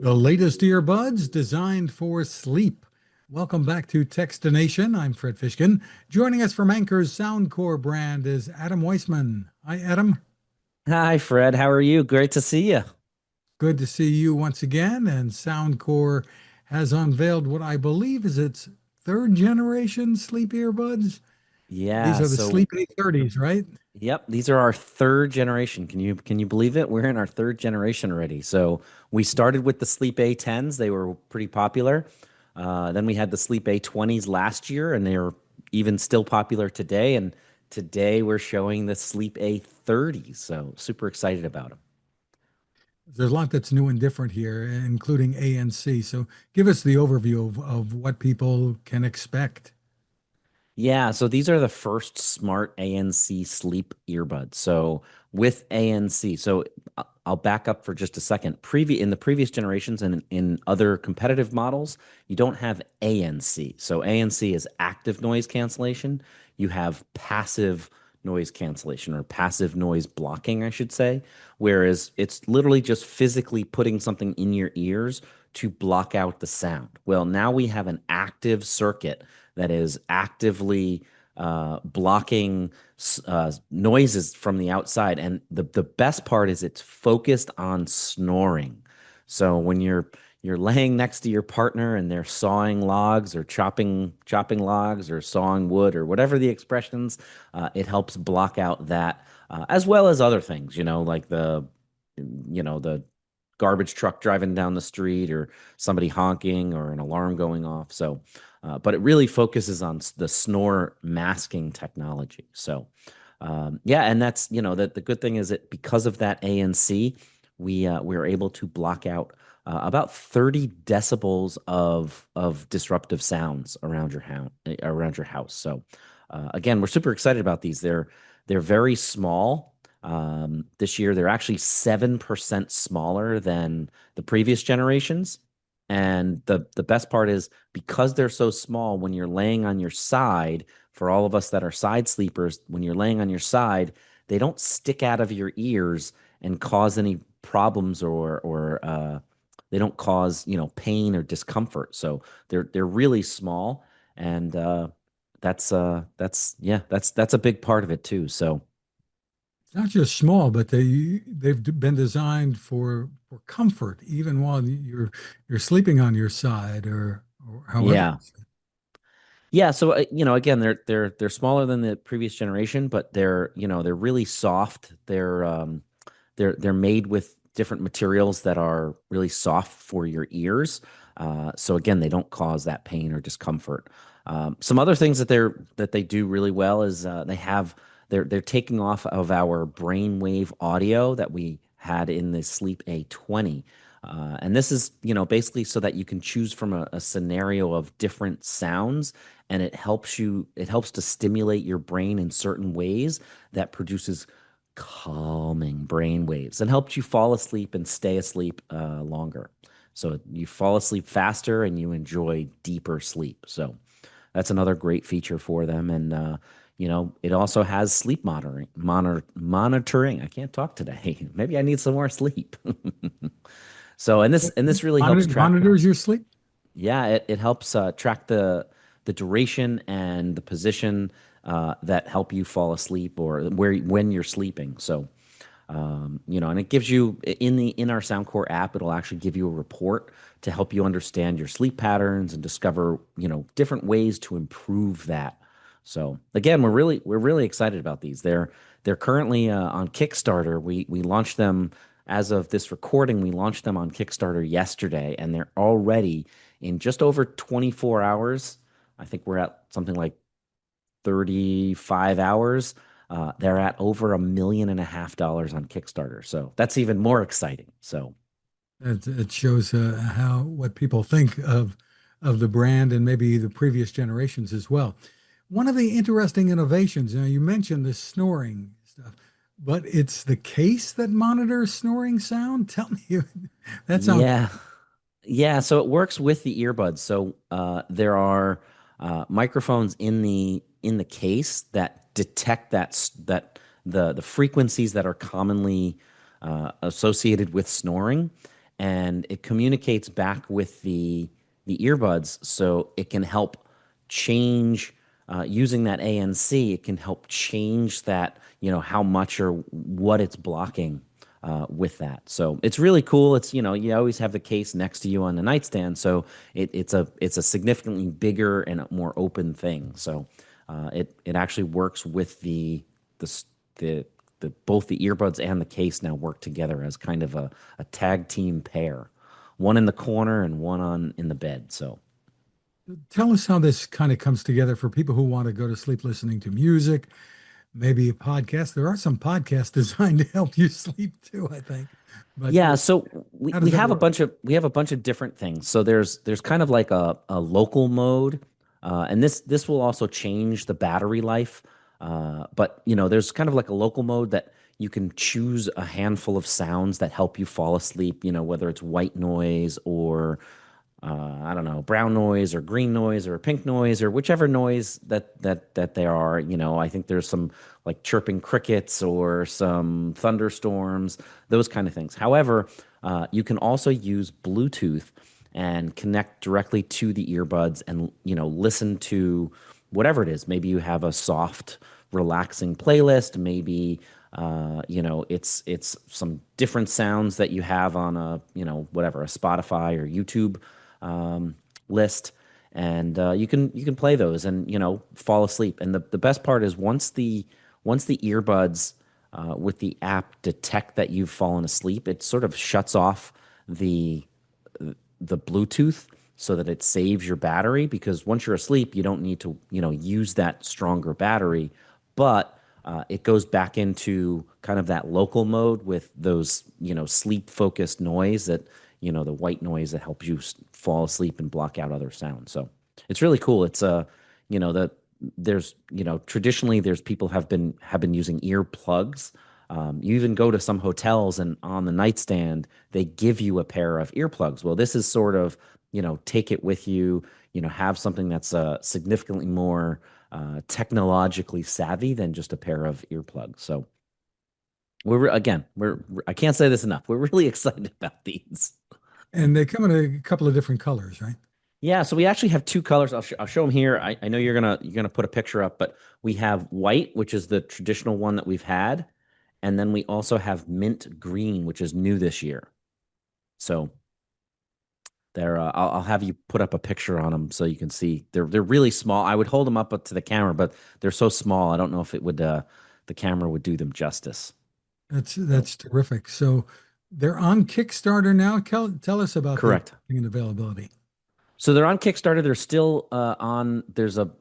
The latest earbuds designed for sleep. Welcome back to Techstination. I'm Fred Fishkin. Joining us from Anchor's Soundcore brand is Adam Weissman. Hi, Adam. Hi, Fred. How are you? Great to see you. Good to see you once again. And Soundcore has unveiled what I believe is its third generation sleep earbuds. These Yeah, are the so Sleep A30s, right? yep, these are our third generation. Can you believe it? We're in our third generation already. So we started with the Sleep A10s. They were pretty popular. Then we had the Sleep A20s last year, and they are even still popular today. And today we're showing the Sleep A30s. So super excited about them. There's a lot that's new and different here, including ANC. So give us the overview of what people can expect. Yeah, so these are the first smart ANC sleep earbuds. So with ANC, so I'll back up for just a second. In the previous generations and in other competitive models, you don't have ANC. So ANC is active noise cancellation. You have passive noise cancellation or passive noise blocking, I should say, whereas it's literally just physically putting something in your ears to block out the sound. Well, now we have an active circuit that is actively blocking noises from the outside. And the best part is it's focused on snoring. So when you're laying next to your partner and they're sawing logs or chopping logs or sawing wood or whatever the expressions, it helps block out that as well as other things, like the garbage truck driving down the street or somebody honking or an alarm going off. So, but it really focuses on the snore masking technology. So, yeah, and that's that the good thing is that because of that ANC, we're able to block out about 30 decibels of disruptive sounds around your house. So, again, we're super excited about these. They're very small. This year, they're actually 7% smaller than the previous generations. And the best part is because they're so small, when you're laying on your side, for all of us that are side sleepers, when you're laying on your side, they don't stick out of your ears and cause any problems or they don't cause, pain or discomfort. So they're really small. And that's yeah, that's a big part of it too. So Not just small, but they've been designed for comfort, even while you're sleeping on your side or however. yeah. Yeah, so again, they're smaller than the previous generation, but they're really soft. They're made with different materials that are really soft for your ears. So again, they don't cause that pain or discomfort. Some other things that they do really well is they're taking off of our brainwave audio that we had in the Sleep A20. And this is, basically so that you can choose from a scenario of different sounds, and it helps to stimulate your brain in certain ways that produces calming brain waves and helps you fall asleep and stay asleep longer. So you fall asleep faster and you enjoy deeper sleep. So that's another great feature for them. And it also has sleep monitoring. I can't talk today. Maybe I need some more sleep. So and this really helps track. Monitors your sleep. Yeah, it helps track the duration and the position that help you fall asleep or when you're sleeping. So and it gives you in our Soundcore app, it'll actually give you a report to help you understand your sleep patterns and discover, different ways to improve that. So again, we're really excited about these. They're currently on Kickstarter. We launched them as of this recording. We launched them on Kickstarter yesterday, and they're already in just over 24 hours. I think we're at something like 35 hours. They're at over $1.5 million on Kickstarter. So that's even more exciting. So It shows how what people think of the brand and maybe the previous generations as well. One of the interesting innovations, you mentioned the snoring stuff, but it's the case that monitors snoring sound. Tell me, that sounds. yeah, yeah. So it works with the earbuds. So there are microphones in the case that detect the frequencies that are commonly associated with snoring, and it communicates back with the earbuds, so it can help change using that ANC. It can help change that, how much or what it's blocking with that. So it's really cool. It's, you always have the case next to you on the nightstand, so it's a significantly bigger and a more open thing. So it actually works with the s- the both the earbuds and the case now work together as kind of a tag team pair, one in the corner and one on in the bed. So Tell us how this kind of comes together for people who want to go to sleep listening to music, maybe a podcast. There are some podcasts designed to help you sleep too, I think. But yeah, so we, how does we that have a work? bunch of we have a bunch of different things. So there's kind of like a local mode, and this will also change the battery life. But there's kind of like a local mode that you can choose a handful of sounds that help you fall asleep. Whether it's white noise or I don't know, brown noise or green noise or pink noise or whichever noise that there are. I think there's some like chirping crickets or some thunderstorms, those kind of things. However, you can also use Bluetooth and connect directly to the earbuds and listen to whatever it is. Maybe you have a soft, relaxing playlist. Maybe it's some different sounds that you have on a whatever, a Spotify or YouTube um, list, and you can play those and fall asleep. And the best part is once the earbuds with the app detect that you've fallen asleep, it sort of shuts off the the Bluetooth so that it saves your battery, because once you're asleep, you don't need to, use that stronger battery. But it goes back into kind of that local mode with those, sleep focused noise that, the white noise that helps you fall asleep and block out other sounds. So it's really cool. It's that there's, traditionally there's people have been using earplugs. You even go to some hotels and on the nightstand, they give you a pair of earplugs. Well, this is sort of, take it with you, have something that's significantly more technologically savvy than just a pair of earplugs. So again, I can't say this enough. We're really excited about these. And they come in a couple of different colors, right? Yeah, so we actually have two colors. I'll show them here. I know you're gonna put a picture up, but we have white, which is the traditional one that we've had, and then we also have mint green, which is new this year. So I'll have you put up a picture on them so you can see. They're really small. I would hold them up to the camera, but they're so small. I don't know if it would the camera would do them justice. So That's terrific. So they're on Kickstarter now. Tell us about the correct. pricing and availability. So they're on Kickstarter. They're still on. There's a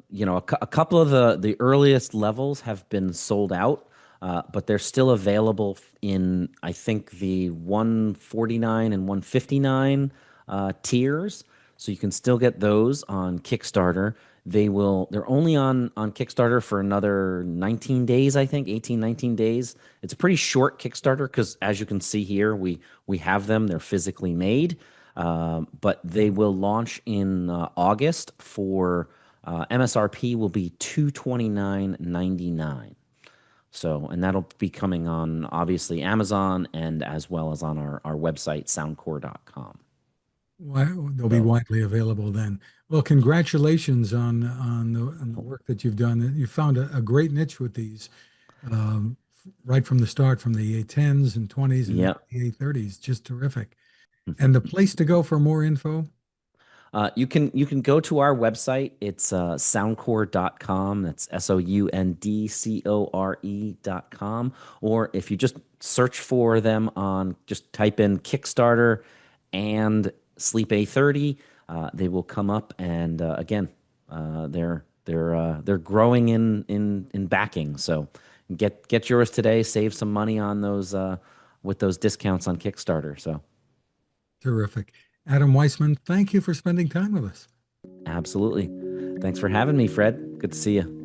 couple of the earliest levels have been sold out, but they're still available in, I think, the 149 and 159 tiers. So you can still get those on Kickstarter. They're only on Kickstarter for another 19 days, I think, 18, 19 days. It's a pretty short Kickstarter because, as you can see here, we have them. They're physically made. But they will launch in August for MSRP will be $229.99. So, and that'll be coming on obviously Amazon and as well as on our website, soundcore.com. They'll be So, widely available then. Well, congratulations on the work that you've done. You found a great niche with these, right from the start, from the A10s and 20s and now yep. the A30s. Just terrific. And the place to go for more info? You can go to our website. It's soundcore.com. That's soundcore.com. Or if you just search for them on, just type in Kickstarter and Sleep A30, they will come up. And again, they're growing in backing. So get yours today. Save some money on those with those discounts on Kickstarter. So Terrific. Adam Weissman, thank you for spending time with us. absolutely. Thanks for having me, Fred. Good to see you.